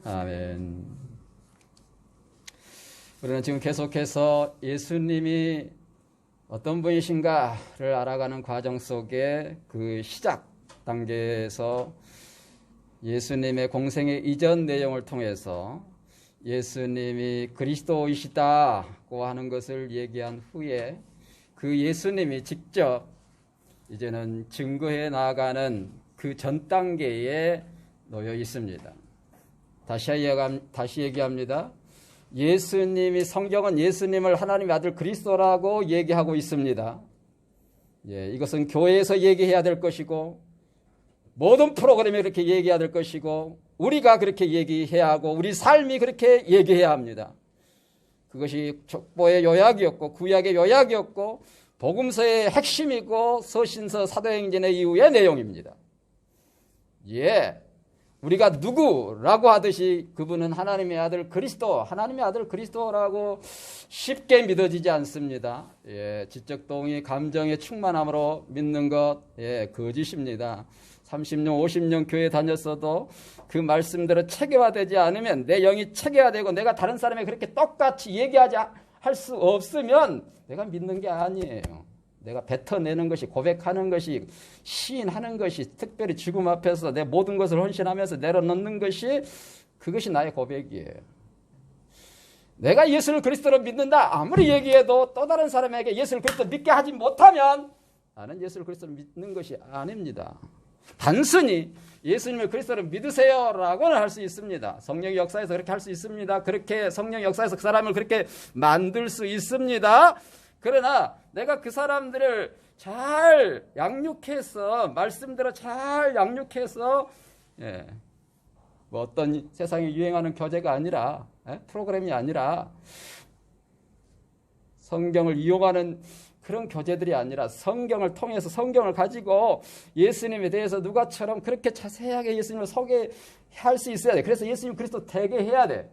아멘. 우리는 지금 계속해서 예수님이 어떤 분이신가를 알아가는 과정 속에 그 시작 단계에서 예수님의 공생의 이전 내용을 통해서 예수님이 그리스도이시다고 하는 것을 얘기한 후에 그 예수님이 직접 이제는 증거해 나가는 그 전 단계에 놓여 있습니다. 다시 얘기합니다. 예수님이 성경은 예수님을 하나님의 아들 그리스도라고 얘기하고 있습니다. 이것은 교회에서 얘기해야 될 것이고 모든 프로그램이 그렇게 얘기해야 될 것이고 우리가 그렇게 얘기해야 하고 우리 삶이 그렇게 얘기해야 합니다. 그것이 족보의 요약이었고 구약의 요약이었고 복음서의 핵심이고 서신서 사도행전의 이후의 내용입니다. 우리가 누구라고 하듯이 그분은 하나님의 아들 그리스도, 하나님의 아들 그리스도라고 쉽게 믿어지지 않습니다. 지적 동의, 감정의 충만함으로 믿는 것, 거짓입니다. 30년, 50년 교회 다녔어도 그 말씀대로 체계화되지 않으면 내 영이 체계화되고 내가 다른 사람에 그렇게 똑같이 얘기하지 할 수 없으면 내가 믿는 게 아니에요. 내가 뱉어내는 것이, 고백하는 것이, 시인하는 것이, 특별히 죽음 앞에서 내 모든 것을 헌신하면서 내려놓는 것이, 그것이 나의 고백이에요. 내가 예수를 그리스도로 믿는다 아무리 얘기해도 또 다른 사람에게 예수를 그리스도 믿게 하지 못하면 나는 예수를 그리스도로 믿는 것이 아닙니다. 단순히 예수님을 그리스도로 믿으세요라고는 할 수 있습니다. 성령의 역사에서 그렇게 할 수 있습니다. 그렇게 성령의 역사에서 그 사람을 그렇게 만들 수 있습니다. 그러나 내가 그 사람들을 잘 양육해서 말씀대로 잘 양육해서 뭐 어떤 세상에 유행하는 교재가 아니라 프로그램이 아니라 성경을 이용하는 그런 교재들이 아니라 성경을 통해서 성경을 가지고 예수님에 대해서 누가처럼 그렇게 자세하게 예수님을 소개할 수 있어야 돼. 그래서 예수님 그리스도 되게 해야 돼.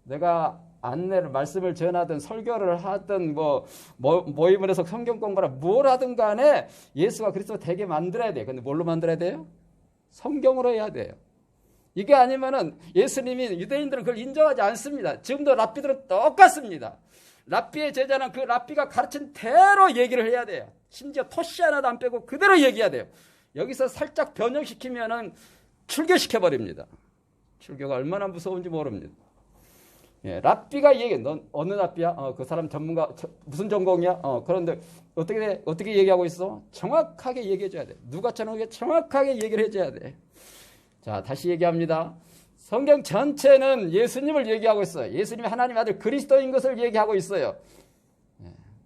내가 안내를 말씀을 전하든 설교를 하든 모임을 해서 성경 공부를 뭘 하든 간에 예수가 그리스도 되게 만들어야 돼. 근데 뭘로 만들어야 돼요? 성경으로 해야 돼요. 이게 아니면은 예수님이 유대인들은 그걸 인정하지 않습니다. 지금도 랍비들은 똑같습니다. 랍비의 제자는 그 랍비가 가르친 대로 얘기를 해야 돼요. 심지어 토시 하나도 안 빼고 그대로 얘기해야 돼요. 여기서 살짝 변형시키면은 출교시켜버립니다. 출교가 얼마나 무서운지 모릅니다. 랍비가 얘기해. 넌 어느 랍비야? 그 사람 전문가 무슨 전공이야? 그런데 어떻게 얘기하고 있어? 정확하게 얘기해줘야 돼. 누가처럼 정확하게 얘기를 해줘야 돼. 자, 다시 얘기합니다. 성경 전체는 예수님을 얘기하고 있어요. 예수님이 하나님의 아들 그리스도인 것을 얘기하고 있어요.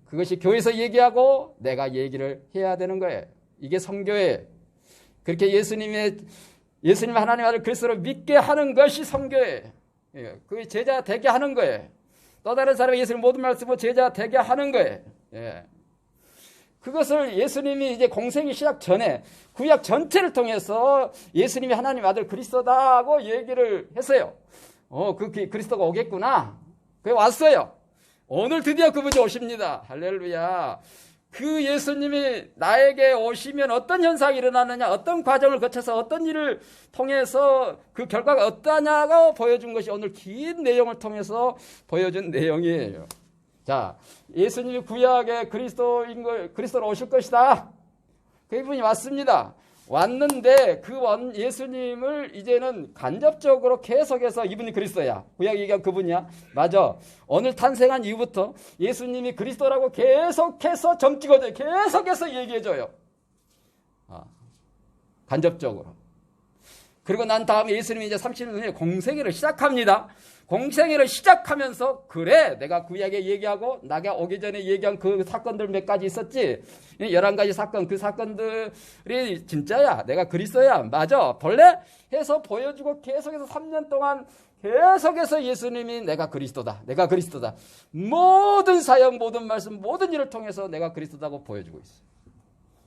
그것이 교회에서 얘기하고 내가 얘기를 해야 되는 거예요. 이게 성교예요. 그렇게 예수님의 하나님의 아들 그리스도를 믿게 하는 것이 성교예요. 그 제자 되게 하는 거예요. 또 다른 사람이 예수님 모든 말씀을 제자 되게 하는 거예요. 그것을 예수님이 이제 공생이 시작 전에 구약 전체를 통해서 예수님이 하나님 아들 그리스도다고 얘기를 했어요. 그 그리스도가 오겠구나. 그게 왔어요. 오늘 드디어 그분이 오십니다. 할렐루야. 그 예수님이 나에게 오시면 어떤 현상이 일어나느냐, 어떤 과정을 거쳐서 어떤 일을 통해서 그 결과가 어떠냐고 보여준 것이 오늘 긴 내용을 통해서 보여준 내용이에요. 자, 예수님이 구약의 그리스도로 오실 것이다. 그분이 왔습니다. 왔는데 그 예수님을 이제는 간접적으로 계속해서 이분이 그리스도야. 구약 얘기한 그분이야. 맞아. 오늘 탄생한 이후부터 예수님이 그리스도라고 계속해서 점 찍어줘요. 계속해서 얘기해줘요. 간접적으로. 그리고 난 다음에 예수님이 이제 30년 후에 공생애를 시작합니다. 공생애를 시작하면서 그래 내가 구약에 얘기하고 나가 오기 전에 얘기한 그 사건들 몇 가지 있었지. 11가지 사건, 그 사건들이 진짜야. 내가 그리스도야. 맞아. 본래 해서 보여주고 계속해서 3년 동안 계속해서 예수님이 내가 그리스도다. 내가 그리스도다. 모든 사역, 모든 말씀, 모든 일을 통해서 내가 그리스도다고 보여주고 있어요.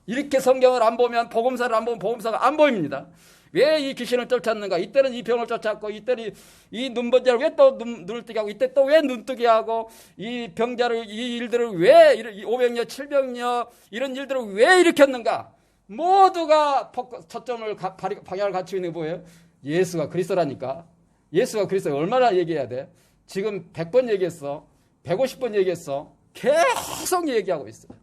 이렇게 성경을 안 보면 복음서를 안 보면 복음서가 안 보입니다. 왜 이 귀신을 쫓았는가? 이때는 이 병을 쫓았고 이때는 이 눈번자를 왜 또 눈을 뜨게 하고 이때 또 왜 눈뜨게 하고 이 병자를 이 일들을 왜 500여 700여 이런 일들을 왜 일으켰는가? 모두가 초점을 방향을 갖추고 있는 게 뭐예요? 예수가 그리스도라니까. 예수가 그리스도 얼마나 얘기해야 돼? 지금 100번 얘기했어. 150번 얘기했어. 계속 얘기하고 있어요.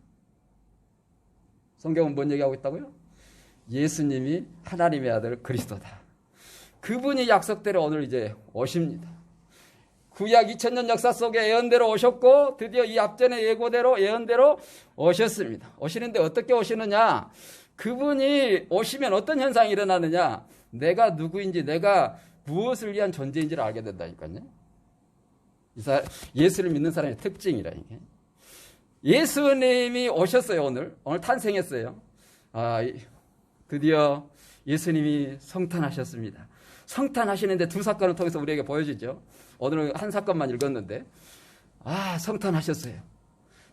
성경은 뭔 얘기하고 있다고요? 예수님이 하나님의 아들 그리스도다. 그분이 약속대로 오늘 이제 오십니다. 구약 2000년 역사 속에 예언대로 오셨고 드디어 이 앞전의 예고대로 예언대로 오셨습니다. 오시는데 어떻게 오시느냐? 그분이 오시면 어떤 현상이 일어나느냐? 내가 누구인지, 내가 무엇을 위한 존재인지를 알게 된다니까요. 예수를 믿는 사람의 특징이라니까요. 예수님이 오셨어요. 오늘 탄생했어요. 드디어 예수님이 성탄하셨습니다. 성탄하시는데 두 사건을 통해서 우리에게 보여주죠. 오늘은 한 사건만 읽었는데 성탄하셨어요.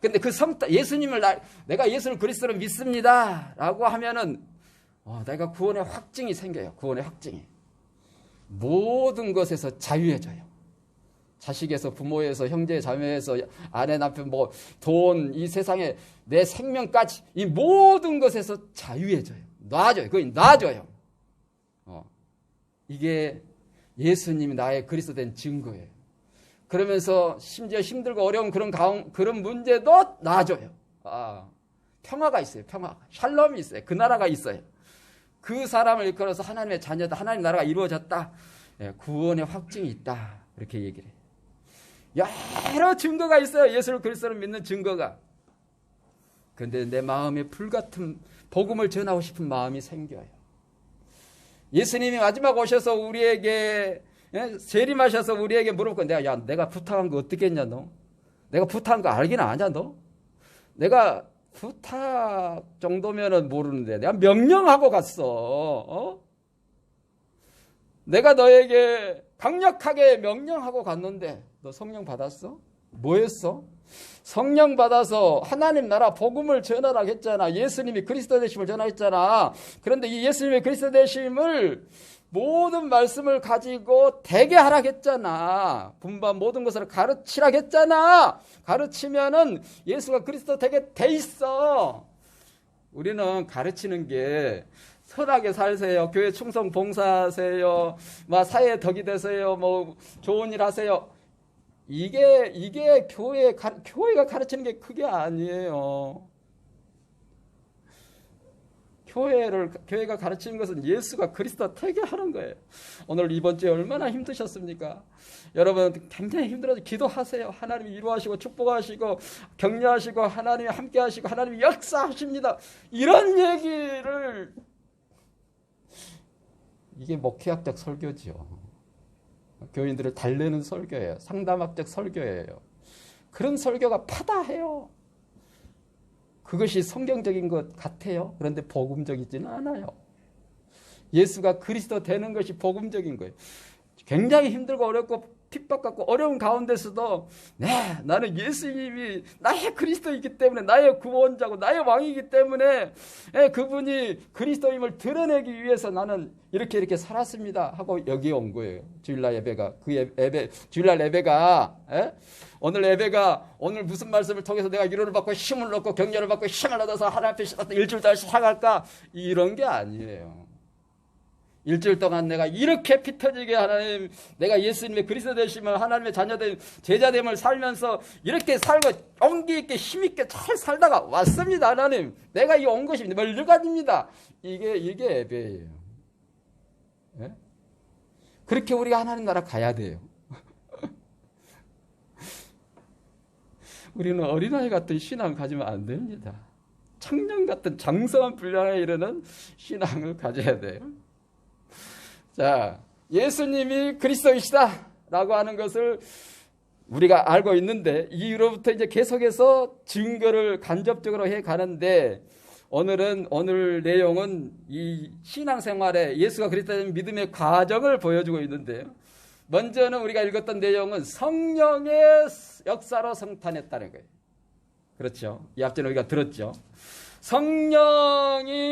근데 그 예수님을 내가 예수를 그리스도로 믿습니다 라고 하면은 내가 구원의 확증이 생겨요. 구원의 확증이. 모든 것에서 자유해져요. 자식에서, 부모에서, 형제, 자매에서, 아내, 남편, 돈, 이 세상에 내 생명까지 이 모든 것에서 자유해져요. 놔줘요. 그거 놔줘요. 이게 예수님이 나의 그리스도 된 증거예요. 그러면서 심지어 힘들고 어려운 그런 문제도 놔줘요. 평화가 있어요. 평화가. 샬롬이 있어요. 그 나라가 있어요. 그 사람을 일컬어서 하나님의 자녀다. 하나님 나라가 이루어졌다. 구원의 확증이 있다. 이렇게 얘기를 해요. 여러 증거가 있어요. 예수를 그리스도를 믿는 증거가. 그런데 내 마음에 불같은 복음을 전하고 싶은 마음이 생겨요. 예수님이 마지막 오셔서 우리에게 재림하셔서 우리에게 물어보고 내가 부탁한 거 어떻게 했냐 너? 내가 부탁한 거 알긴 아냐 너? 내가 부탁 정도면은 모르는데 내가 명령하고 갔어. 내가 너에게 강력하게 명령하고 갔는데 너 성령 받았어? 뭐 했어? 성령 받아서 하나님 나라 복음을 전하라고 했잖아. 예수님이 그리스도 되심을 전하했잖아. 그런데 이 예수님의 그리스도 되심을 모든 말씀을 가지고 되게 하라고 했잖아. 분반 모든 것을 가르치라고 했잖아. 가르치면은 예수가 그리스도 되게 돼 있어. 우리는 가르치는 게 선하게 살세요. 교회 충성 봉사하세요. 사회에 덕이 되세요. 좋은 일 하세요. 이게 교회가 가르치는 게 그게 아니에요. 교회가 가르치는 것은 예수가 그리스도 되게 하는 거예요. 오늘 이번 주에 얼마나 힘드셨습니까? 여러분 굉장히 힘들어서 기도하세요. 하나님이 이루하시고 축복하시고 격려하시고 하나님이 함께하시고 하나님이 역사하십니다. 이런 얘기를 이게 목회학적 설교죠. 교인들을 달래는 설교예요. 상담학적 설교예요. 그런 설교가 파다해요. 그것이 성경적인 것 같아요. 그런데 복음적이지는 않아요. 예수가 그리스도 되는 것이 복음적인 거예요. 굉장히 힘들고 어렵고 핍박받고 어려운 가운데서도 나는 예수님이 나의 그리스도이기 때문에 나의 구원자고 나의 왕이기 때문에 그분이 그리스도임을 드러내기 위해서 나는 이렇게 살았습니다 하고 여기 온 거예요. 주일날 예배가 주일날 예배가 오늘 예배가 오늘 무슨 말씀을 통해서 내가 위로를 받고 힘을 얻고 격려를 받고 힘을 얻어서 하나님 앞에 일주일 동안 살아갈까 이런 게 아니에요. 일주일 동안 내가 이렇게 피 터지게 하나님 내가 예수님의 그리스도 되심을 하나님의 자녀된 제자됨을 살면서 이렇게 살고 용기 있게 힘 있게 잘 살다가 왔습니다. 하나님 내가 이 온 것이 멀쩡합니다. 이게 예배예요. 네? 그렇게 우리가 하나님 나라 가야 돼요. 우리는 어린아이 같은 신앙 가지면 안 됩니다. 청년 같은 장성한 분량에 이르는 신앙을 가져야 돼요. 자, 예수님이 그리스도이시다 라고 하는 것을 우리가 알고 있는데 이후로부터 이제 계속해서 증거를 간접적으로 해 가는데 오늘 내용은 이 신앙생활에 예수가 그리스도인 믿음의 과정을 보여주고 있는데요. 먼저는 우리가 읽었던 내용은 성령의 역사로 성탄했다는 거예요. 그렇죠. 이 앞전에 우리가 들었죠. 성령이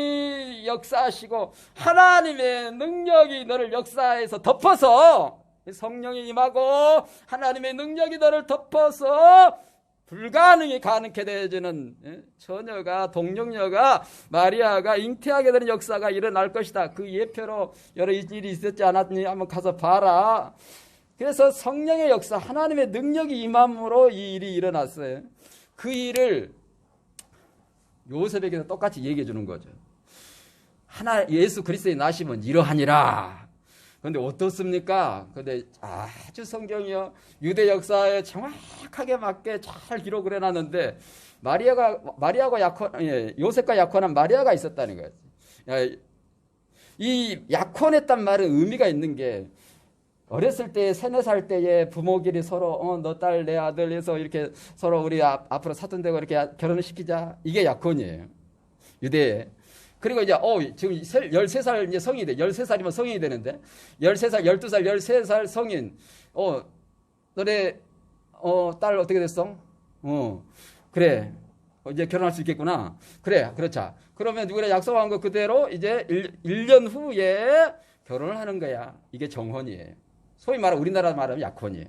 역사하시고 하나님의 능력이 너를 역사해서 덮어서 성령이 임하고 하나님의 능력이 너를 덮어서 불가능이 가능케 되어지는 처녀가, 동정녀가, 마리아가 잉태하게 되는 역사가 일어날 것이다. 그 예표로 여러 일이 있었지 않았니? 한번 가서 봐라. 그래서 성령의 역사, 하나님의 능력이 임함으로 이 일이 일어났어요. 그 일을 요셉에게도 똑같이 얘기해 주는 거죠. 예수 그리스도의 나심은 이러하니라. 그런데 어떻습니까? 근데 아주 성경이요, 유대 역사에 정확하게 맞게 잘 기록을 해놨는데, 요셉과 약혼한 마리아가 있었다는 거예요. 이 약혼했단 말은 의미가 있는 게, 어렸을 때 3-4살 때에 부모끼리 서로 너 딸 내 아들 해서 이렇게 서로 우리 앞으로 사돈되고 이렇게 결혼을 시키자. 이게 약혼이에요. 유대에. 그리고 이제 지금 13살 이제 성인이 돼. 13살이면 성인이 되는데 13살, 12살, 13살 성인. 너네 딸 어떻게 됐어? 그래. 이제 결혼할 수 있겠구나. 그래. 그렇자. 그러면 누구랑 약속한 거 그대로 이제 1년 후에 결혼을 하는 거야. 이게 정혼이에요. 소위 말하면 우리나라 말하면 약혼이에요.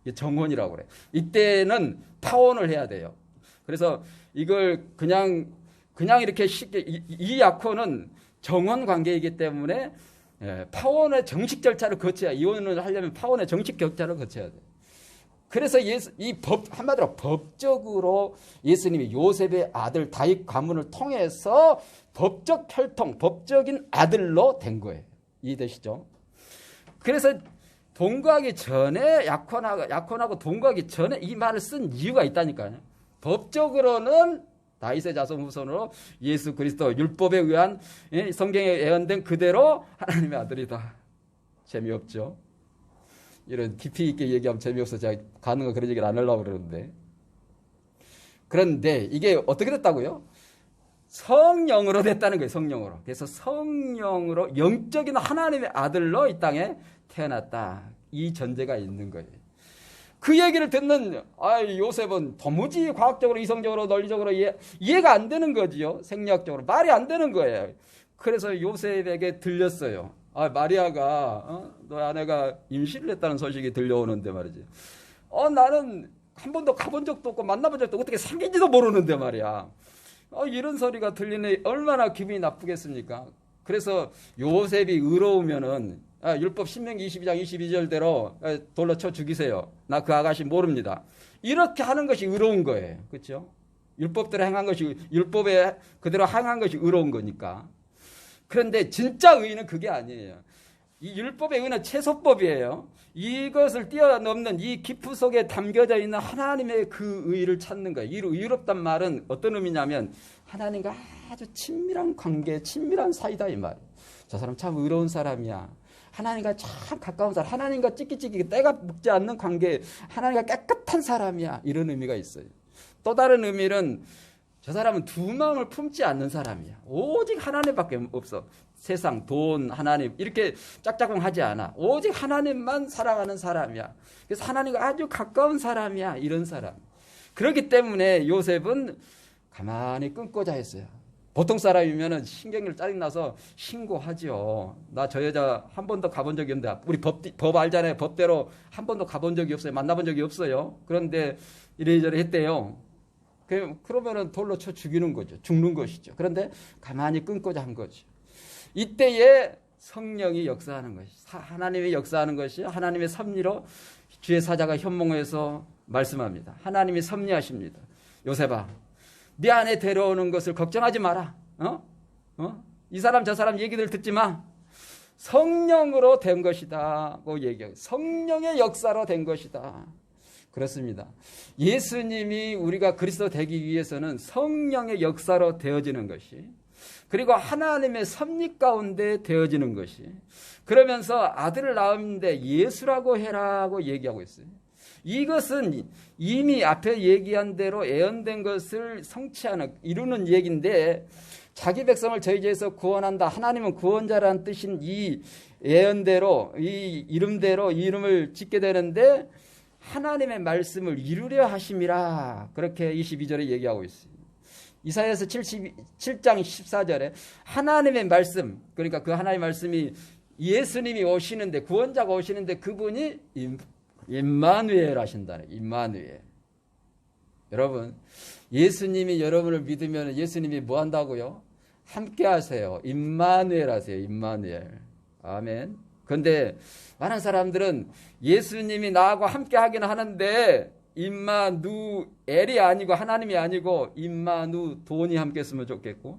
이게 정혼이라고 그래. 이때는 파혼을 해야 돼요. 그래서 이걸 그냥 이렇게 쉽게 이 약혼은 정혼 관계이기 때문에 파혼의 정식 절차를 거쳐야, 이혼을 하려면 파혼의 정식 절차를 거쳐야 돼요. 그래서 한마디로 법적으로 예수님이 요셉의 아들 다윗 가문을 통해서 법적 혈통, 법적인 아들로 된 거예요. 이해되시죠? 그래서 동거하기 전에 약혼하고 동거하기 전에 이 말을 쓴 이유가 있다니까요. 법적으로는 다윗의 자손 후손으로 예수 그리스도 율법에 의한 성경에 예언된 그대로 하나님의 아들이다. 재미없죠? 이런 깊이 있게 얘기하면 재미없어서 제가 가는 거 그런 얘기를 안 하려고 그러는데. 그런데 이게 어떻게 됐다고요? 성령으로 됐다는 거예요. 성령으로. 그래서 성령으로 영적인 하나님의 아들로 이 땅에 태어났다. 이 전제가 있는 거예요. 그 얘기를 듣는 요셉은 도무지 과학적으로, 이성적으로, 논리적으로 이해가 안 되는 거지요. 생리학적으로 말이 안 되는 거예요. 그래서 요셉에게 들렸어요. 마리아가 너 아내가 임신을 했다는 소식이 들려오는데 말이지. 나는 한 번도 가본 적도 없고 만나본 적도 없고 어떻게 생긴지도 모르는데 말이야. 이런 소리가 들리니 얼마나 기분이 나쁘겠습니까? 그래서 요셉이 의로우면은 율법 신명기 22장 22절대로 돌로 쳐 죽이세요. 나 그 아가씨 모릅니다. 이렇게 하는 것이 의로운 거예요. 그렇죠? 율법대로 행한 것이, 율법에 그대로 행한 것이 의로운 거니까. 그런데 진짜 의는 그게 아니에요. 이 율법의 의는 최소법이에요. 이것을 뛰어넘는 이 깊이 속에 담겨져 있는 하나님의 그 의를 찾는 거예요. 이 의롭단 말은 어떤 의미냐면 하나님과 아주 친밀한 관계, 친밀한 사이다 이 말이에요. 저 사람 참 의로운 사람이야. 하나님과 참 가까운 사람, 하나님과 찌끼찌끼 때가 묻지 않는 관계, 하나님과 깨끗한 사람이야. 이런 의미가 있어요. 또 다른 의미는 저 사람은 두 마음을 품지 않는 사람이야. 오직 하나님밖에 없어. 세상, 돈, 하나님 이렇게 짝짝꿍하지 않아. 오직 하나님만 사랑하는 사람이야. 그래서 하나님과 아주 가까운 사람이야. 이런 사람. 그렇기 때문에 요셉은 가만히 끊고자 했어요. 보통 사람이면은 신경질 짜증나서 신고하죠. 나 저 여자 한 번도 가본 적이 없는데, 우리 법 알잖아요. 법대로 한 번도 가본 적이 없어요. 만나본 적이 없어요. 그런데 이래저래 했대요. 그러면은 돌로 쳐 죽이는 거죠. 죽는 것이죠. 그런데 가만히 끊고자 한 거죠. 이때에 성령이 역사하는 것이, 하나님의 역사하는 것이 하나님의 섭리로 주의 사자가 현몽에서 말씀합니다. 하나님이 섭리하십니다. 요셉아, 네 안에 데려오는 것을 걱정하지 마라. 이 사람 저 사람 얘기들 듣지 마. 성령으로 된 것이다고 얘기해요. 성령의 역사로 된 것이다. 그렇습니다. 예수님이 우리가 그리스도 되기 위해서는 성령의 역사로 되어지는 것이, 그리고 하나님의 섭리 가운데 되어지는 것이, 그러면서 아들을 낳았는데 예수라고 해라고 얘기하고 있어요. 이것은 이미 앞에 얘기한 대로 예언된 것을 성취하는, 이루는 얘기인데, 자기 백성을 저희 죄에서 구원한다. 하나님은 구원자라는 뜻인 이 예언대로, 이 이름대로 이 이름을 짓게 되는데, 하나님의 말씀을 이루려 하심이라. 그렇게 22절에 얘기하고 있어요. 이사야서 7장 14절에 하나님의 말씀, 그러니까 그 하나님의 말씀이 예수님이 오시는데, 구원자가 오시는데 그분이 임마누엘 하신다네. 임마누엘. 여러분, 예수님이 여러분을 믿으면 예수님이 뭐 한다고요? 함께 하세요. 임마누엘 하세요. 임마누엘. 아멘. 그런데 많은 사람들은 예수님이 나하고 함께 하긴 하는데 임마누엘이 아니고 하나님이 아니고 임마누 돈이 함께 했으면 좋겠고,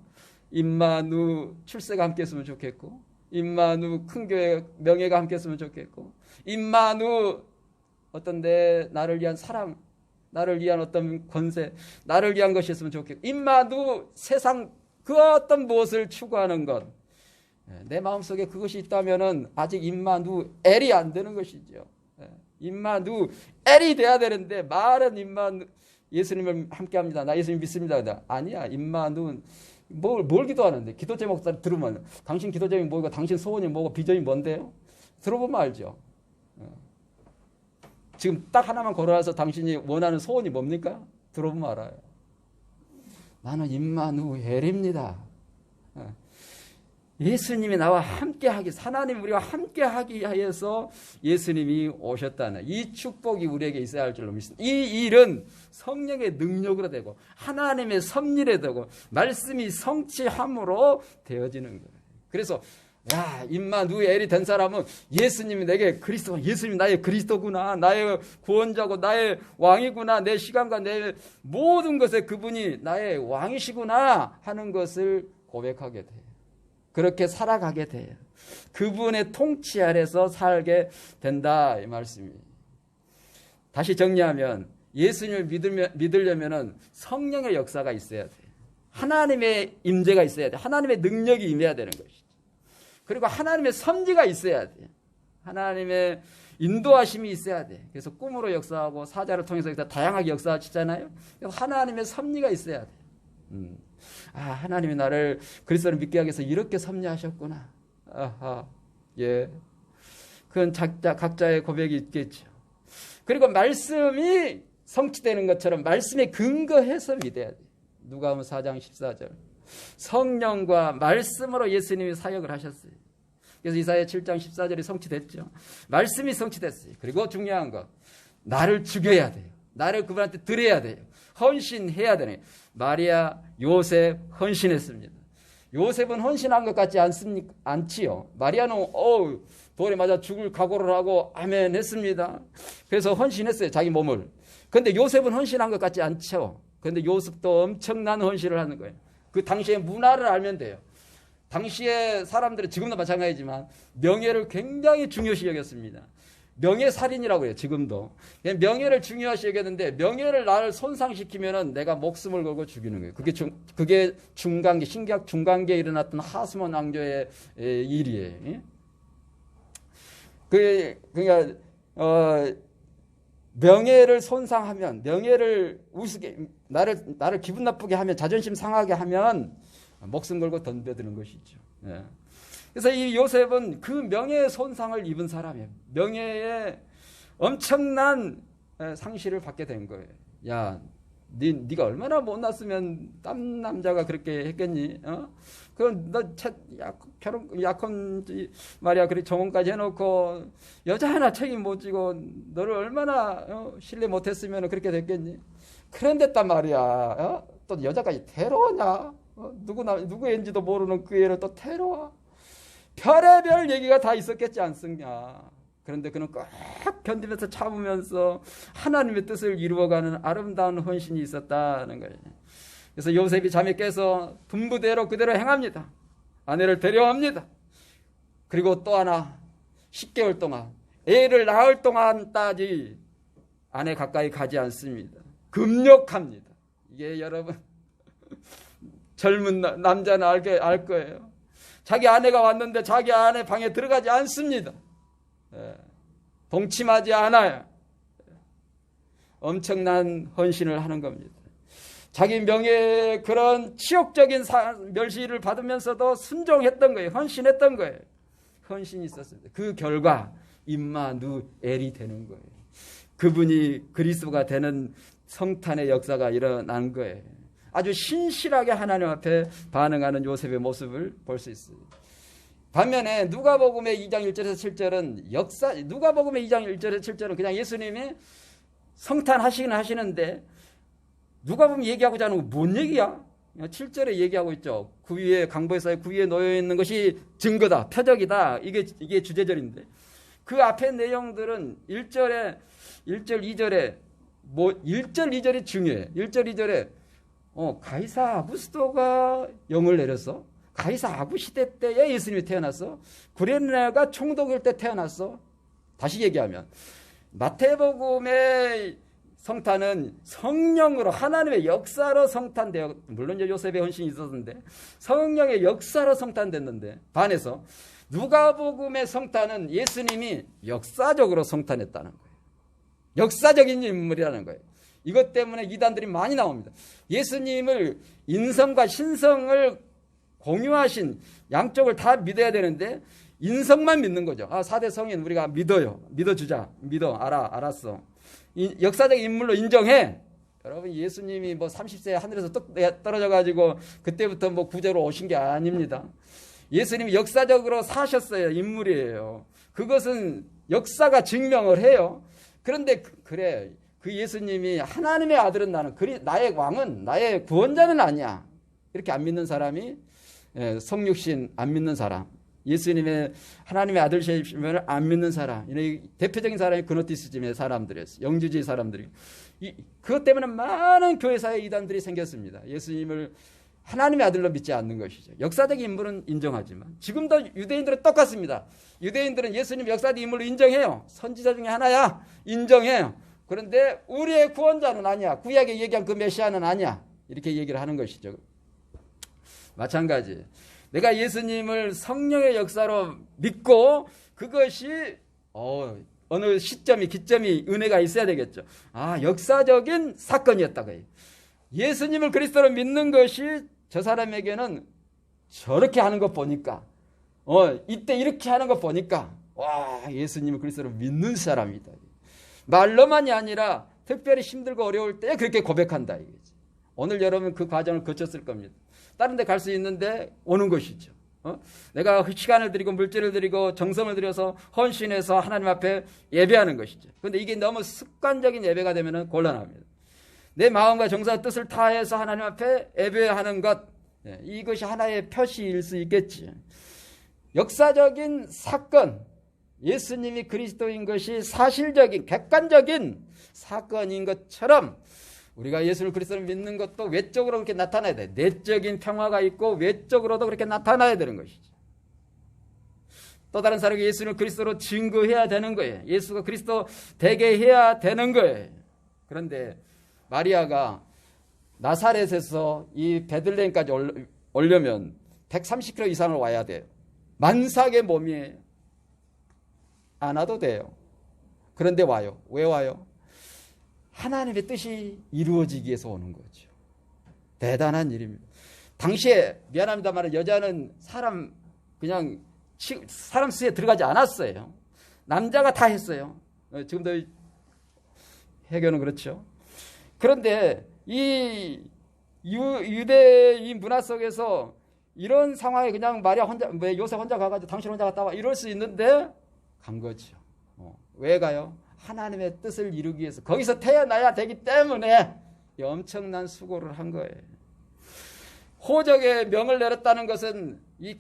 임마누 출세가 함께 했으면 좋겠고, 임마누 큰 교회 명예가 함께 했으면 좋겠고, 임마누 어떤 나를 위한 사랑, 나를 위한 어떤 권세, 나를 위한 것이 있으면 좋겠고, 임마누 세상 그 어떤 무엇을 추구하는 것, 내 마음속에 그것이 있다면은 아직 임마누엘이 안 되는 것이죠. 임마누엘이 돼야 되는데 말은 예수님을 함께합니다. 나 예수님 믿습니다. 아니야. 임마누 뭘 기도하는데 기도 제목 들으면 당신 기도 제목이 뭐고 당신 소원이 뭐고 비전이 뭔데요? 들어보면 알죠. 지금 딱 하나만 걸어와서 당신이 원하는 소원이 뭡니까? 들어보면 알아요. 나는 임마누엘입니다. 예수님이 나와 함께하기, 하나님 우리와 함께하기 위해서 예수님이 오셨다는 이 축복이 우리에게 있어야 할 줄로 믿습니다. 이 일은 성령의 능력으로 되고 하나님의 섭리로 되고 말씀이 성취함으로 되어지는 거예요. 그래서 임마누엘이 된 사람은 예수님이 내게 그리스도, 예수님이 나의 그리스도구나, 나의 구원자고 나의 왕이구나, 내 시간과 내 모든 것에 그분이 나의 왕이시구나 하는 것을 고백하게 돼요. 그렇게 살아가게 돼요. 그분의 통치 아래서 살게 된다 이 말씀이에요. 다시 정리하면 예수님을 믿으려면 성령의 역사가 있어야 돼요. 하나님의 임재가 있어야 돼요. 하나님의 능력이 임해야 되는 것이죠. 그리고 하나님의 섭리가 있어야 돼요. 하나님의 인도하심이 있어야 돼. 그래서 꿈으로 역사하고 사자를 통해서 다양하게 역사하시잖아요. 그래서 하나님의 섭리가 있어야 돼요. 하나님이 나를 그리스도를 믿게 하기 위해서 이렇게 섭리하셨구나. 아하, 예. 그건 각자의 고백이 있겠죠. 그리고 말씀이 성취되는 것처럼 말씀에 근거해서 믿어야 돼요. 누가복음 4장 14절. 성령과 말씀으로 예수님이 사역을 하셨어요. 그래서 이사야 7장 14절이 성취됐죠. 말씀이 성취됐어요. 그리고 중요한 거, 나를 죽여야 돼요. 나를 그분한테 드려야 돼요. 헌신해야 되네. 마리아, 요셉 헌신했습니다. 요셉은 헌신한 것 같지 않지요. 마리아는 돌에 맞아 죽을 각오를 하고 아멘 했습니다. 그래서 헌신했어요. 자기 몸을. 그런데 요셉은 헌신한 것 같지 않죠. 그런데 요셉도 엄청난 헌신을 하는 거예요. 그 당시의 문화를 알면 돼요. 당시의 사람들은 지금도 마찬가지지만 명예를 굉장히 중요시 여겼습니다. 명예살인이라고 해요. 지금도. 명예를 중요시 여겼는데 명예를 나를 손상시키면은 내가 목숨을 걸고 죽이는 거예요. 그게 중간계, 신기학 중간계에 일어났던 하스몬 왕조의 일이에요. 그러니까 명예를 손상하면, 명예를 우습게, 나를 기분 나쁘게 하면, 자존심 상하게 하면 목숨 걸고 덤벼드는 것이죠. 예. 그래서 이 요셉은 그 명예의 손상을 입은 사람이에요. 명예에 엄청난 상실을 받게 된 거예요. 야, 네가 얼마나 못났으면 딴 남자가 그렇게 했겠니? 그럼 너 결혼 약혼 말이야, 그렇게 정혼까지 해놓고 여자 하나 책임 못 지고 너를 얼마나 신뢰 못했으면 그렇게 됐겠니? 그런데단 말이야. 또 여자까지 데려오냐? 누구인지도 모르는 그 애를 또 데려와. 별의별 얘기가 다 있었겠지 않습니까? 그런데 그는 꼭 견디면서 참으면서 하나님의 뜻을 이루어가는 아름다운 헌신이 있었다는 거예요. 그래서 요셉이 잠에 깨서 분부대로 그대로 행합니다. 아내를 데려옵니다. 그리고 또 하나 10개월 동안 애를 낳을 동안까지 아내 가까이 가지 않습니다. 금욕합니다. 이게 여러분 젊은 남자는 알 거예요. 자기 아내가 왔는데 자기 아내 방에 들어가지 않습니다. 동침하지 않아요. 엄청난 헌신을 하는 겁니다. 자기 명예의 그런 치욕적인 멸시를 받으면서도 순종했던 거예요. 헌신했던 거예요. 헌신이 있었습니다. 그 결과 임마누엘이 되는 거예요. 그분이 그리스도가 되는 성탄의 역사가 일어난 거예요. 아주 신실하게 하나님 앞에 반응하는 요셉의 모습을 볼 수 있어요. 반면에 누가복음의 2장 1절에서 7절은 누가복음의 2장 1절에서 7절은 그냥 예수님이 성탄 하시긴 하시는데 누가 보면 얘기하고자 하는 거 뭔 얘기야? 7절에 얘기하고 있죠. 그 위에 강보에서 그 위에 놓여 있는 것이 증거다, 표적이다. 이게 주제절인데 그 앞에 내용들은 1절, 2절에 1절, 2절이 중요해. 1절, 2절에 가이사 아구스도가 영을 내렸어. 가이사 아구 시대 때에 예수님이 태어났어. 구레네가 총독일 때 태어났어. 다시 얘기하면 마태복음의 성탄은 성령으로 하나님의 역사로 성탄되어, 물론 요셉의 헌신이 있었는데 성령의 역사로 성탄됐는데 반해서 누가복음의 성탄은 예수님이 역사적으로 성탄했다는 거예요. 역사적인 인물이라는 거예요. 이것 때문에 이단들이 많이 나옵니다. 예수님을 인성과 신성을 공유하신 양쪽을 다 믿어야 되는데 인성만 믿는 거죠. 4대 성인 우리가 믿어요. 믿어주자. 알았어. 역사적 인물로 인정해. 여러분 예수님이 30세에 하늘에서 뚝 떨어져 가지고 그때부터 구제로 오신 게 아닙니다. 예수님이 역사적으로 사셨어요. 인물이에요. 그것은 역사가 증명을 해요. 그런데 그래 그 예수님이 하나님의 아들은 나의 왕은 나의 구원자는 아니야. 이렇게 안 믿는 사람이 성육신 안 믿는 사람, 예수님의 하나님의 아들이심을 안 믿는 사람, 대표적인 사람이 그노티시즘의 사람들이었어요. 영주주의 사람들이. 그것 때문에 많은 교회사에 이단들이 생겼습니다. 예수님을 하나님의 아들로 믿지 않는 것이죠. 역사적 인물은 인정하지만 지금도 유대인들은 똑같습니다. 유대인들은 예수님 역사적 인물로 인정해요. 선지자 중에 하나야. 인정해요. 그런데 우리의 구원자는 아니야. 구약에 얘기한 그 메시아는 아니야. 이렇게 얘기를 하는 것이죠. 마찬가지. 내가 예수님을 성령의 역사로 믿고 그것이 어느 시점이 기점이 은혜가 있어야 되겠죠. 역사적인 사건이었다고 해요. 예수님을 그리스도로 믿는 것이 저 사람에게는 저렇게 하는 것 보니까 이때 이렇게 하는 것 보니까 예수님을 그리스도로 믿는 사람이다. 말로만이 아니라 특별히 힘들고 어려울 때 그렇게 고백한다 이거지. 오늘 여러분 그 과정을 거쳤을 겁니다. 다른 데 갈 수 있는데 오는 것이죠. 내가 시간을 들이고 물질을 들이고 정성을 들여서 헌신해서 하나님 앞에 예배하는 것이죠. 그런데 이게 너무 습관적인 예배가 되면 곤란합니다. 내 마음과 정성과 뜻을 다해서 하나님 앞에 예배하는 것, 이것이 하나의 표시일 수 있겠지. 역사적인 사건, 예수님이 그리스도인 것이 사실적인 객관적인 사건인 것처럼 우리가 예수를 그리스도를 믿는 것도 외적으로 그렇게 나타나야 돼. 내적인 평화가 있고 외적으로도 그렇게 나타나야 되는 것이죠. 또 다른 사람에게 예수를 그리스도로 증거해야 되는 거예요. 예수가 그리스도 되게 해야 되는 거예요. 그런데 마리아가 나사렛에서 이 베들레헴까지 오려면 130km 이상을 와야 돼요. 만삭의 몸이에요. 안 와도 돼요. 그런데 와요. 왜 와요? 하나님의 뜻이 이루어지기 위해서 오는 거죠. 대단한 일입니다. 당시에 미안합니다만 여자는 사람 수에 들어가지 않았어요. 남자가 다 했어요. 지금도 해교는 그렇죠. 그런데 이 유대인 문화 속에서 이런 상황에 그냥 마리아 혼자, 요셉 혼자 가가지고 당신 혼자 갔다 와 이럴 수 있는데 간 거죠. 왜 가요? 하나님의 뜻을 이루기 위해서 거기서 태어나야 되기 때문에 엄청난 수고를 한 거예요. 호적의 명을 내렸다는 것은 이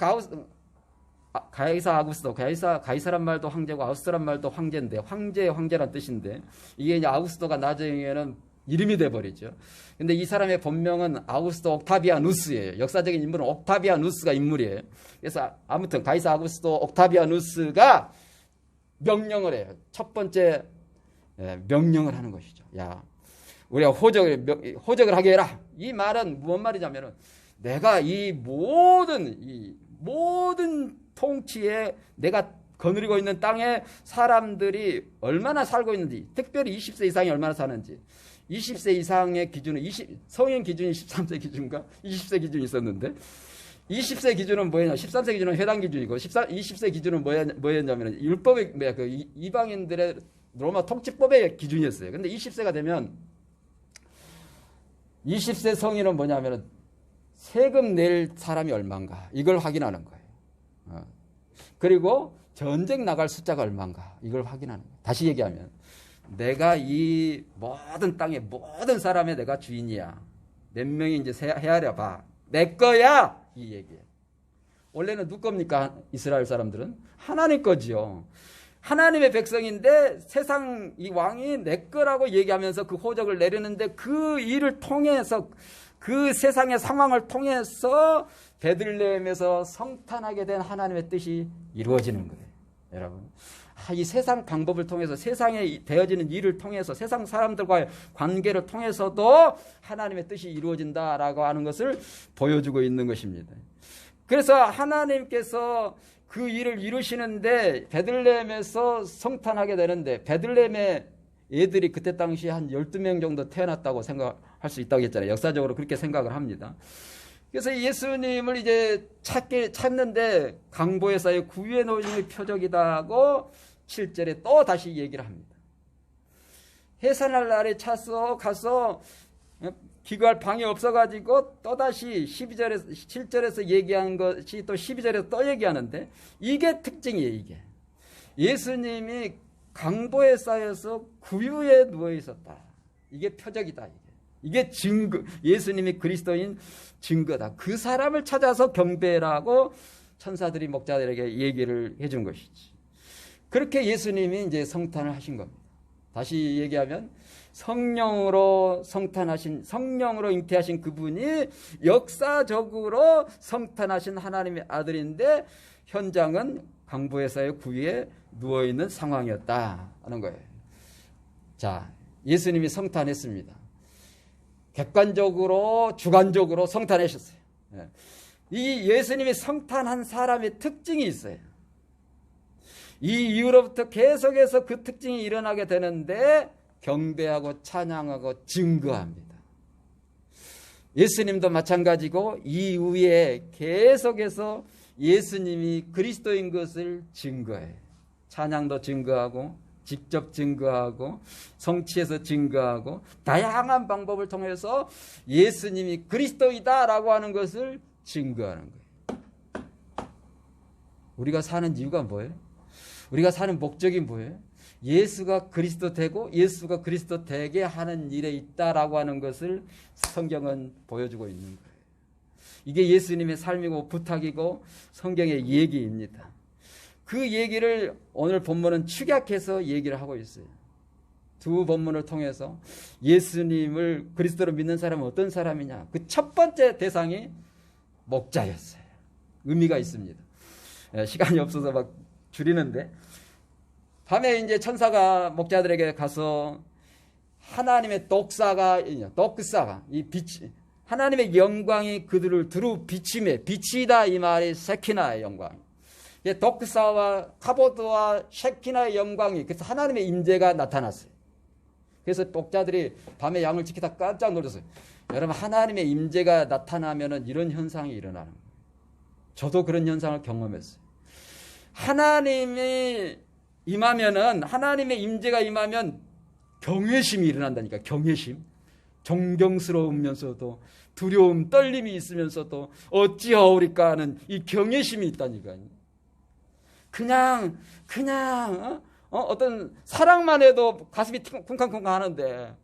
가이사 아구스도, 가이사란 말도 황제고 아우스토란 말도 황제인데 황제란 뜻인데 이게 이제 아우구스도가 나중에는 이름이 돼버리죠. 근데 이 사람의 본명은 아우구스도 옥타비아누스예요. 역사적인 인물은 옥타비아누스가 인물이에요. 그래서 아무튼 가이사 아우구스도 옥타비아누스가 명령을 해요. 첫 번째 명령을 하는 것이죠. 야, 우리가 호적을 하게 해라. 이 말은 무슨 말이냐면은 내가 이 모든 통치에 내가 거느리고 있는 땅에 사람들이 얼마나 살고 있는지, 특별히 20세 이상이 얼마나 사는지, 20세 이상의 기준은 성인 기준이 13세 기준인가? 20세 기준이 있었는데 20세 기준은 뭐였냐? 13세 기준은 회당 기준이고 20세 기준은 뭐였냐면 율법의 그 이방인들의 로마 통치법의 기준이었어요. 근데 20세가 되면 20세 성인은 뭐냐면 세금 낼 사람이 얼마인가 이걸 확인하는 거예요. 그리고 전쟁 나갈 숫자가 얼마인가 이걸 확인하는 거예요. 다시 얘기하면 내가 이 모든 땅의 모든 사람의 내가 주인이야. 몇 명이 이제 헤아려 봐. 내 거야. 이 얘기예요. 원래는 누구 겁니까? 이스라엘 사람들은 하나님 거지요. 하나님의 백성인데 세상 이 왕이 내 거라고 얘기하면서 그 호적을 내리는데 그 일을 통해서 그 세상의 상황을 통해서 베들레헴에서 성탄하게 된 하나님의 뜻이 이루어지는 거예요. 여러분, 이 세상 방법을 통해서 세상에 되어지는 일을 통해서 세상 사람들과의 관계를 통해서도 하나님의 뜻이 이루어진다라고 하는 것을 보여주고 있는 것입니다. 그래서 하나님께서 그 일을 이루시는데 베들레헴에서 성탄하게 되는데 베들레헴의 애들이 그때 당시 한 12명 정도 태어났다고 생각할 수 있다고 했잖아요. 역사적으로 그렇게 생각을 합니다. 그래서 예수님을 이제 찾는데 강보에서의 구유에 놓으심의 표적이다고 7절에 또 다시 얘기를 합니다. 해산할 날에 가서 기거할 방이 없어가지고 또다시 7절에서 얘기한 것이 또 12절에서 또 얘기하는데 이게 특징이에요. 이게 예수님이 강보에 쌓여서 구유에 누워 있었다. 이게 표적이다. 이게 증거, 예수님이 그리스도인 증거다. 그 사람을 찾아서 경배라고 천사들이 목자들에게 얘기를 해준 것이지. 그렇게 예수님이 이제 성탄을 하신 겁니다. 다시 얘기하면 성령으로 잉태하신 그분이 역사적으로 성탄하신 하나님의 아들인데 현장은 강보에서의 구유에 누워있는 상황이었다 하는 거예요. 자, 예수님이 성탄했습니다. 객관적으로 주관적으로 성탄하셨어요. 이 예수님이 성탄한 사람의 특징이 있어요. 이 이후로부터 계속해서 그 특징이 일어나게 되는데 경배하고 찬양하고 증거합니다. 예수님도 마찬가지고 이후에 계속해서 예수님이 그리스도인 것을 증거해요. 찬양도 증거하고 직접 증거하고 성취해서 증거하고 다양한 방법을 통해서 예수님이 그리스도이다라고 하는 것을 증거하는 거예요. 우리가 사는 이유가 뭐예요? 우리가 사는 목적이 뭐예요? 예수가 그리스도 되고 예수가 그리스도 되게 하는 일에 있다라고 하는 것을 성경은 보여주고 있는 거예요. 이게 예수님의 삶이고 부탁이고 성경의 얘기입니다. 그 얘기를 오늘 본문은 축약해서 얘기를 하고 있어요. 두 본문을 통해서 예수님을 그리스도로 믿는 사람은 어떤 사람이냐. 그 첫 번째 대상이 목자였어요. 의미가 있습니다. 시간이 없어서 막 줄이는데 밤에 이제 천사가 목자들에게 가서 하나님의 독사가 이 빛, 하나님의 영광이 그들을 두루 비침에 비치다 이 말이 세키나의 영광. 독사와 카보드와 셰키나의 영광이 그래서 하나님의 임재가 나타났어요. 그래서 목자들이 밤에 양을 지키다 깜짝 놀랐어요. 여러분 하나님의 임재가 나타나면은 이런 현상이 일어나는 거예요. 저도 그런 현상을 경험했어요. 하나님이 임하면은 하나님의 임재가 임하면 경외심이 일어난다니까. 경외심. 존경스러우면서도 두려움, 떨림이 있으면서도 어찌하오리까 하는 이 경외심이 있다니까요. 그냥 어떤 사랑만 해도 가슴이 쿵쾅쿵쾅 하는데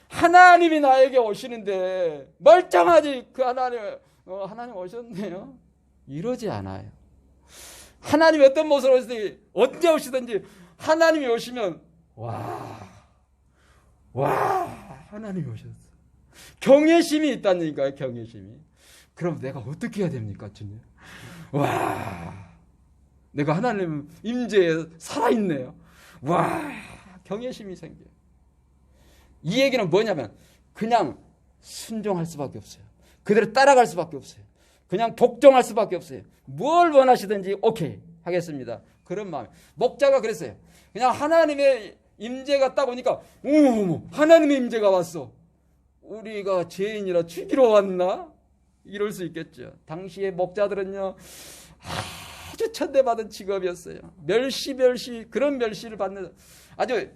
하나님이 나에게 오시는데 멀쩡하지 그 하나님 오셨네요. 이러지 않아요. 하나님이 어떤 모습으로 오시든지 언제 오시든지 하나님이 오시면 와 하나님이 오셨어. 경외심이 있다니까요. 경외심이. 그럼 내가 어떻게 해야 됩니까? 주님. 내가 하나님 임재에 살아있네요. 경외심이 생겨요. 이 얘기는 뭐냐면 그냥 순종할 수밖에 없어요. 그대로 따라갈 수밖에 없어요. 그냥 복종할 수밖에 없어요. 뭘 원하시든지 오케이 하겠습니다. 그런 마음. 목자가 그랬어요. 그냥 하나님의 임재가 딱 오니까 하나님의 임재가 왔어. 우리가 죄인이라 죽이러 왔나? 이럴 수 있겠죠. 당시의 목자들은요 아주 천대받은 직업이었어요. 멸시 그런 멸시를 받는 아주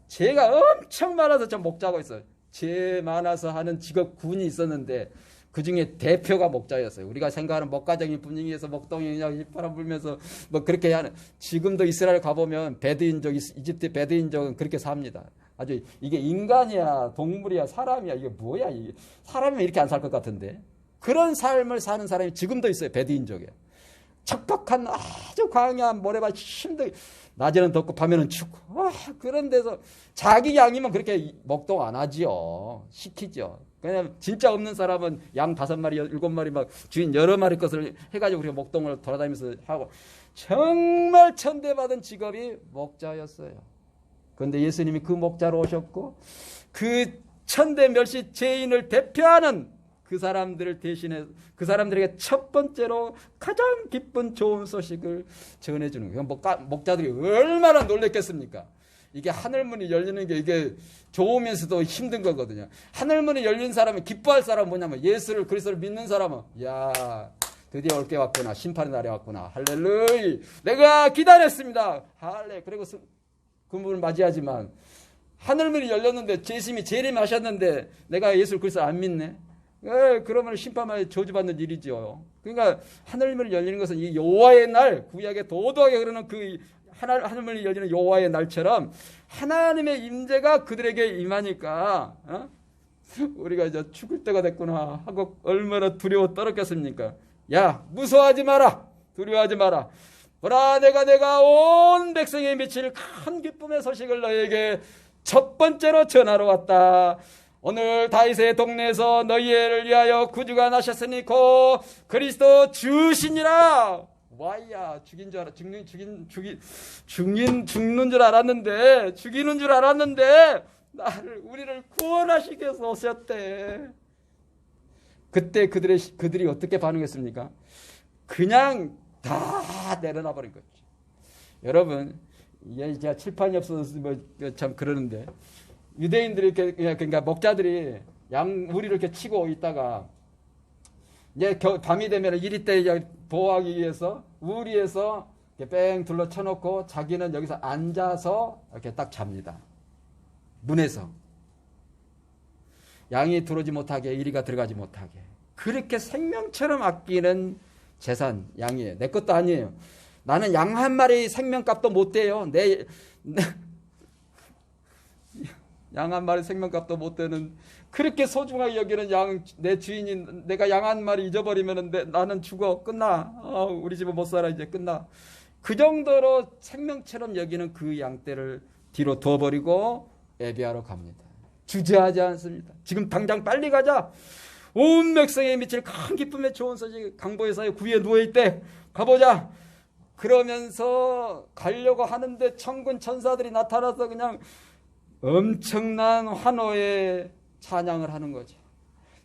죄가 엄청 많아서 저 목자가 있어요. 죄 많아서 하는 직업군이 있었는데 그 중에 대표가 목자였어요. 우리가 생각하는 목가적인 분위기에서 목동이 휘파람 불면서 뭐 그렇게 하는. 지금도 이스라엘 가보면 베드인족, 이집트 베드인족은 그렇게 삽니다. 아주 이게 인간이야, 동물이야, 사람이야, 이게 뭐야, 이게. 사람이면 이렇게 안 살 것 같은데. 그런 삶을 사는 사람이 지금도 있어요, 베두인족에. 척박한 아주 광야한 모래밭 힘들게, 낮에는 덥고 밤에는 춥고, 그런 데서 자기 양이면 그렇게 목동 안 하지요. 시키죠. 그냥 진짜 없는 사람은 양 5마리, 7마리 막 주인 여러 마리 것을 해가지고 우리가 목동을 돌아다니면서 하고, 정말 천대받은 직업이 목자였어요. 그런데 예수님이 그 목자로 오셨고, 그 천대 멸시 죄인을 대표하는 그 사람들을 대신해 그 사람들에게 첫 번째로 가장 기쁜 좋은 소식을 전해주는 거예요. 목자들이 얼마나 놀랬겠습니까? 이게 하늘문이 열리는 게 이게 좋으면서도 힘든 거거든요. 하늘문이 열린 사람은 기뻐할 사람은 뭐냐면 예수를 그리스도를 믿는 사람은 야 드디어 올 게 왔구나. 심판의 날이 왔구나. 할렐루야. 내가 기다렸습니다. 할렐. 그리고 그분을 맞이하지만 하늘문이 열렸는데 예수님이 재림하셨는데 내가 예수를 그리스도를 안 믿네. 그러면 심판만 저주받는 일이죠. 그러니까 하늘문이 열리는 것은 이 여호와의 날, 구약에 도도하게 그러는 그 하늘문이 열리는 여호와의 날처럼 하나님의 임재가 그들에게 임하니까 우리가 이제 죽을 때가 됐구나 하고 얼마나 두려워 떨었겠습니까? 야, 무서워하지 마라. 두려워하지 마라. 보라, 내가 온 백성에 미칠 큰 기쁨의 소식을 너에게 첫 번째로 전하러 왔다. 오늘 다윗의 동네에서 너희를 위하여 구주가 나셨으니 곧 그리스도 주시니라. 와야 죽는 줄 알았는데 죽이는 줄 알았는데 우리를 구원하시기 위해서 오셨대. 그때 그들이 어떻게 반응했습니까? 그냥 다 내려놔 버린 거죠. 여러분, 제가 칠판이 없어서 참 그러는데 유대인들이 그러니까 목자들이 우리를 이렇게 치고 있다가 이제 밤이 되면 이리 때 보호하기 위해서 우리에서 뺑 둘러 쳐놓고 자기는 여기서 앉아서 이렇게 딱 잡니다. 문에서 양이 들어오지 못하게, 이리가 들어가지 못하게. 그렇게 생명처럼 아끼는 재산, 양이에요. 내 것도 아니에요. 나는 양 한 마리 생명값도 못 돼요. 양 한 마리 생명값도 못 되는, 그렇게 소중하게 여기는 내 주인이, 내가 양 한 마리 잊어버리면 나는 죽어. 끝나. 우리 집은 못 살아. 이제 끝나. 그 정도로 생명처럼 여기는 그 양떼를 뒤로 둬버리고 예배하러 갑니다. 주저하지 않습니다. 지금 당장 빨리 가자. 온 백성에 미칠 큰 기쁨의 좋은 소식, 강보에서의 구위에 누워있대. 가보자. 그러면서 가려고 하는데 천군 천사들이 나타나서 그냥 엄청난 환호의 찬양을 하는 거죠.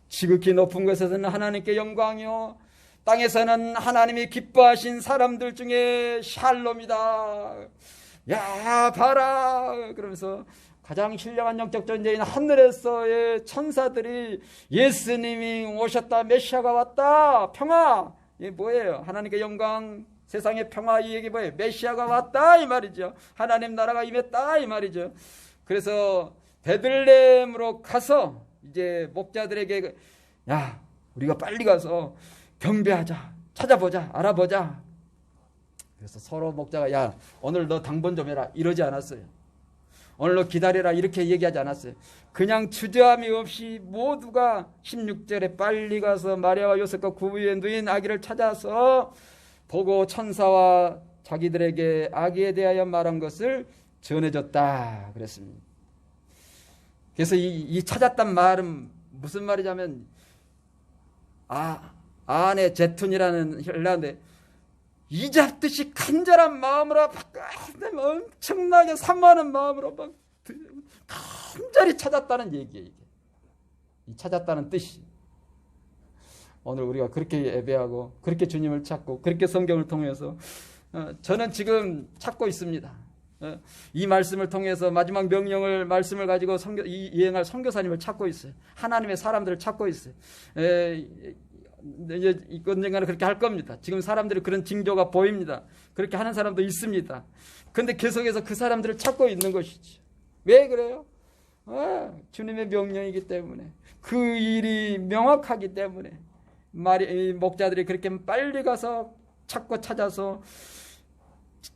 지극히 높은 곳에서는 하나님께 영광이요, 땅에서는 하나님이 기뻐하신 사람들 중에 샬롬이다. 야, 봐라. 그러면서 가장 신령한 영적 존재인 하늘에서의 천사들이 예수님이 오셨다, 메시아가 왔다, 평화. 이게 뭐예요? 하나님께 영광, 세상의 평화, 이 얘기 뭐예요? 메시아가 왔다 이 말이죠. 하나님 나라가 임했다 이 말이죠. 그래서 베들레헴으로 가서 이제 목자들에게 야, 우리가 빨리 가서 경배하자, 찾아보자, 알아보자. 그래서 서로 목자가 야, 오늘 너 당번 좀 해라 이러지 않았어요. 오늘 너 기다려라 이렇게 얘기하지 않았어요. 그냥 주저함이 없이 모두가 16절에 빨리 가서 마리아와 요셉과 그 위에 누인 아기를 찾아서 보고 천사와 자기들에게 아기에 대하여 말한 것을 전해줬다 그랬습니다. 그래서 이 찾았단 말은 무슨 말이냐면 아내 제툰이라는 헬라인데 이잡듯이 간절한 마음으로 엄청나게 산만한 마음으로 막 간절히 찾았다는 얘기예요. 이게. 이 찾았다는 뜻이. 오늘 우리가 그렇게 예배하고 그렇게 주님을 찾고 그렇게 성경을 통해서 저는 지금 찾고 있습니다. 이 말씀을 통해서 마지막 말씀을 가지고 이행할 선교사님을 찾고 있어요. 하나님의 사람들을 찾고 있어요. 이제 언젠가는 그렇게 할 겁니다. 지금 사람들이 그런 징조가 보입니다. 그렇게 하는 사람도 있습니다. 그런데 계속해서 그 사람들을 찾고 있는 것이죠. 왜 그래요? 주님의 명령이기 때문에, 그 일이 명확하기 때문에 목자들이 그렇게 빨리 가서 찾고 찾아서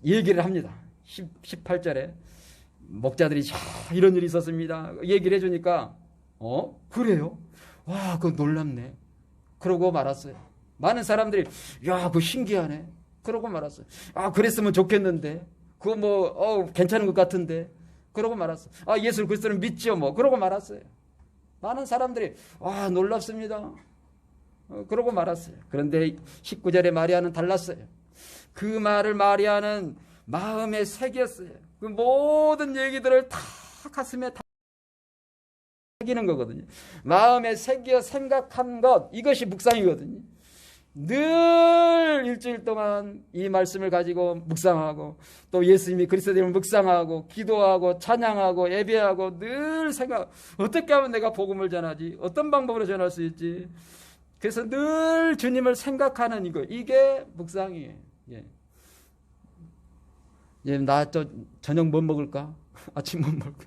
얘기를 합니다. 18절에 목자들이 이런 일이 있었습니다. 얘기를 해주니까 그래요? 와, 그거 놀랍네. 그러고 말았어요. 많은 사람들이 야, 그거 신기하네. 그러고 말았어요. 아, 그랬으면 좋겠는데. 그거 뭐 괜찮은 것 같은데. 그러고 말았어요. 아, 예수 그리스도를 믿지요 뭐. 그러고 말았어요. 많은 사람들이 와, 놀랍습니다. 그러고 말았어요. 그런데 19절에 마리아는 달랐어요. 그 말을 마리아는 마음에 새겼어요. 그 모든 얘기들을 다 가슴에 다 새기는 거거든요. 마음에 새겨 생각한 것, 이것이 묵상이거든요. 늘 일주일 동안 이 말씀을 가지고 묵상하고 또 예수님이 그리스도임을 묵상하고 기도하고 찬양하고 예배하고 늘 생각, 어떻게 하면 내가 복음을 전하지? 어떤 방법으로 전할 수 있지? 그래서 늘 주님을 생각하는 이게 묵상이에요. 나 저녁 뭐 먹을까? 아침 뭐 먹을까?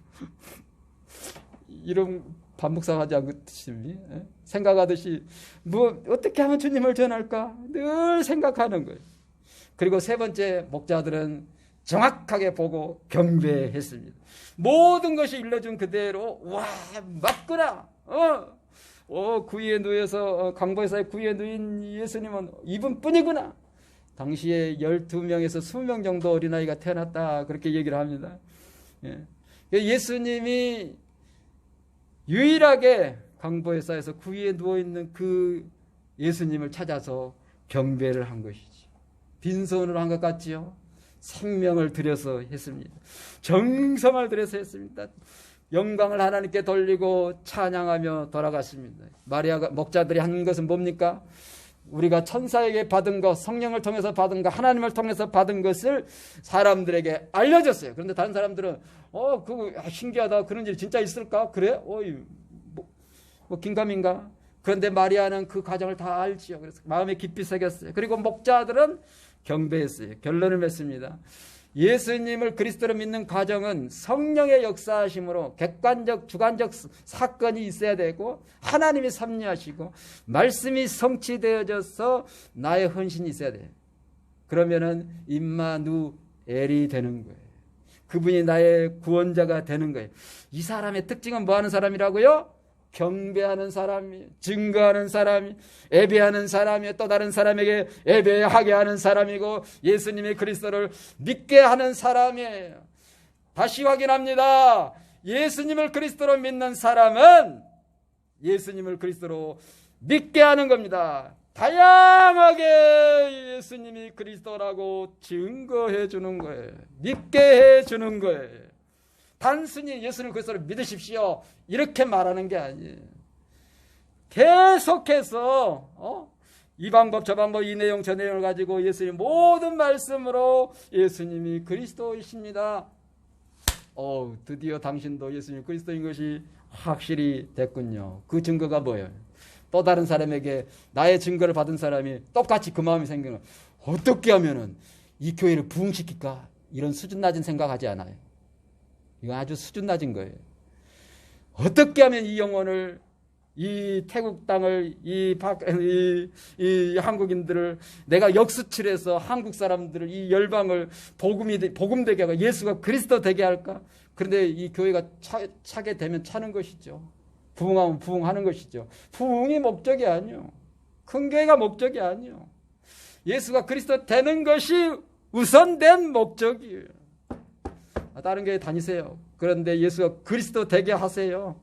이런 반복상하지 않듯이 생각하듯이 뭐 어떻게 하면 주님을 전할까? 늘 생각하는 거예요. 그리고 세 번째, 목자들은 정확하게 보고 경배했습니다. 모든 것이 일러준 그대로 와, 맞구나. 구유에 누워서 강보에서의 구유에 누인 예수님은 이분뿐이구나. 당시에 12명에서 20명 정도 어린아이가 태어났다, 그렇게 얘기를 합니다. 예수님이 유일하게 강보에서에서 구유에 누워있는 그 예수님을 찾아서 경배를 한 것이지. 빈손으로 한 것 같지요? 생명을 들여서 했습니다. 정성을 들여서 했습니다. 영광을 하나님께 돌리고 찬양하며 돌아갔습니다. 마리아가, 목자들이 한 것은 뭡니까? 우리가 천사에게 받은 것, 성령을 통해서 받은 것, 하나님을 통해서 받은 것을 사람들에게 알려줬어요. 그런데 다른 사람들은 그거 신기하다, 그런 일 진짜 있을까? 그래? 뭐 긴가민가? 그런데 마리아는 그 과정을 다 알지요. 그래서 마음에 깊이 새겼어요. 그리고 목자들은 경배했어요. 결론을 맺습니다. 예수님을 그리스도로 믿는 과정은 성령의 역사하심으로 객관적, 주관적 사건이 있어야 되고 하나님이 섭리하시고 말씀이 성취되어져서 나의 헌신이 있어야 돼요. 그러면은 임마누엘이 되는 거예요. 그분이 나의 구원자가 되는 거예요. 이 사람의 특징은 뭐 하는 사람이라고요? 경배하는 사람이, 증거하는 사람이, 예배하는 사람이, 또 다른 사람에게 예배하게 하는 사람이고 예수님의 그리스도를 믿게 하는 사람이에요. 다시 확인합니다. 예수님을 그리스도로 믿는 사람은 예수님을 그리스도로 믿게 하는 겁니다. 다양하게 예수님이 그리스도라고 증거해 주는 거예요. 믿게 해 주는 거예요. 단순히 예수님 그리스도를 믿으십시오, 이렇게 말하는 게 아니에요. 계속해서 이 방법 저 방법 이 내용 저 내용을 가지고 예수님 모든 말씀으로 예수님이 그리스도이십니다. 드디어 당신도 예수님 그리스도인 것이 확실히 됐군요. 그 증거가 뭐예요? 또 다른 사람에게 나의 증거를 받은 사람이 똑같이 그 마음이 생기는, 어떻게 하면은 이 교회를 부흥시킬까? 이런 수준 낮은 생각하지 않아요. 이건 아주 수준 낮은 거예요. 어떻게 하면 이 영혼을, 이 태국 땅을, 이 한국인들을 내가 역수출해서 한국 사람들을, 이 열방을 복음되게 하고 예수가 그리스도 되게 할까? 그런데 이 교회가 차게 되면 차는 것이죠. 부흥하면 부흥하는 것이죠. 부흥이 목적이 아니요. 큰 교회가 목적이 아니요. 예수가 그리스도 되는 것이 우선된 목적이에요. 다른 교회 다니세요. 그런데 예수가 그리스도 되게 하세요.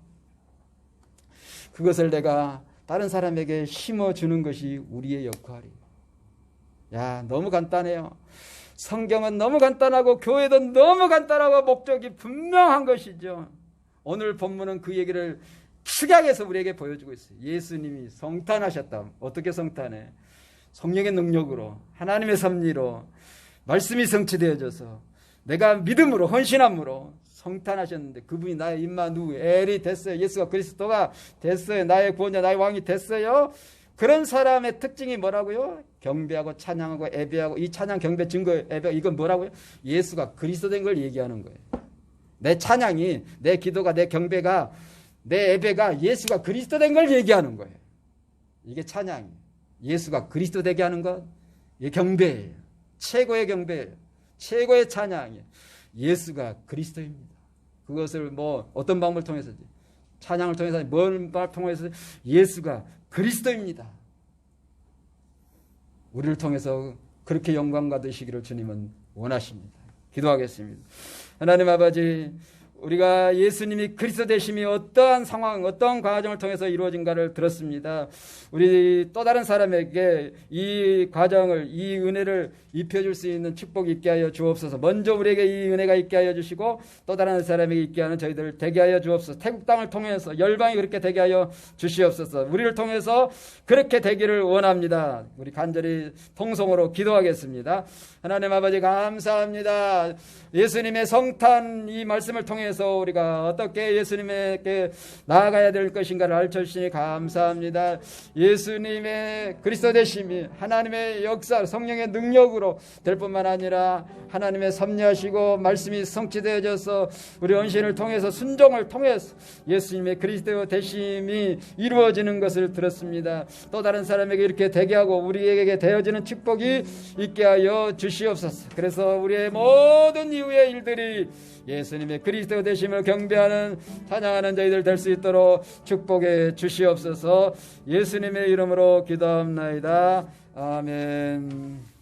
그것을 내가 다른 사람에게 심어주는 것이 우리의 역할이에요. 너무 간단해요. 성경은 너무 간단하고 교회도 너무 간단하고 목적이 분명한 것이죠. 오늘 본문은 그 얘기를 축약해서 우리에게 보여주고 있어요. 예수님이 성탄하셨다. 어떻게 성탄해? 성령의 능력으로, 하나님의 섭리로 말씀이 성취되어져서 내가 믿음으로, 헌신함으로 성탄하셨는데 그분이 나의 임마누엘이 됐어요. 예수가 그리스도가 됐어요. 나의 구원자, 나의 왕이 됐어요. 그런 사람의 특징이 뭐라고요? 경배하고 찬양하고 예배하고, 이 찬양, 경배, 증거, 예배, 이건 뭐라고요? 예수가 그리스도 된 걸 얘기하는 거예요. 내 찬양이, 내 기도가, 내 경배가, 내 예배가 예수가 그리스도 된 걸 얘기하는 거예요. 이게 찬양이에요. 예수가 그리스도 되게 하는 것, 이게 경배예요. 최고의 경배예요. 최고의 찬양이에요. 예수가 그리스도입니다. 그것을 뭐 어떤 방법을 통해서지? 찬양을 통해서, 뭔 방법을 통해서? 예수가 그리스도입니다. 우리를 통해서 그렇게 영광 받으시기를 주님은 원하십니다. 기도하겠습니다. 하나님 아버지, 우리가 예수님이 그리스도 되심이 어떠한 상황, 어떠한 과정을 통해서 이루어진가를 들었습니다. 우리 또 다른 사람에게 이 과정을, 이 은혜를 입혀줄 수 있는 축복이 있게 하여 주옵소서. 먼저 우리에게 이 은혜가 있게 하여 주시고 또 다른 사람에게 있게 하는 저희들을 되게 하여 주옵소서. 태국 땅을 통해서 열방이 그렇게 되게 하여 주시옵소서. 우리를 통해서 그렇게 되기를 원합니다. 우리 간절히 통성으로 기도하겠습니다. 하나님 아버지 감사합니다. 예수님의 성탄 이 말씀을 통해서 우리가 어떻게 예수님에게 나아가야 될 것인가를 알려주시니 감사합니다. 예수님의 그리스도 되심이 하나님의 역사, 성령의 능력으로 될 뿐만 아니라 하나님의 섭리하시고 말씀이 성취되어져서 우리 언신을 통해서 순종을 통해서 예수님의 그리스도 되심이 이루어지는 것을 들었습니다. 또 다른 사람에게 이렇게 되게 하고 우리에게 되어지는 축복이 있게 하여 주시옵소서. 그래서 우리의 모든 이후의 일들이 예수님의 그리스도 되심을 경배하는 찬양하는 저희들 될 수 있도록 축복해 주시옵소서. 예수님의 이름으로 기도합나이다. 아멘.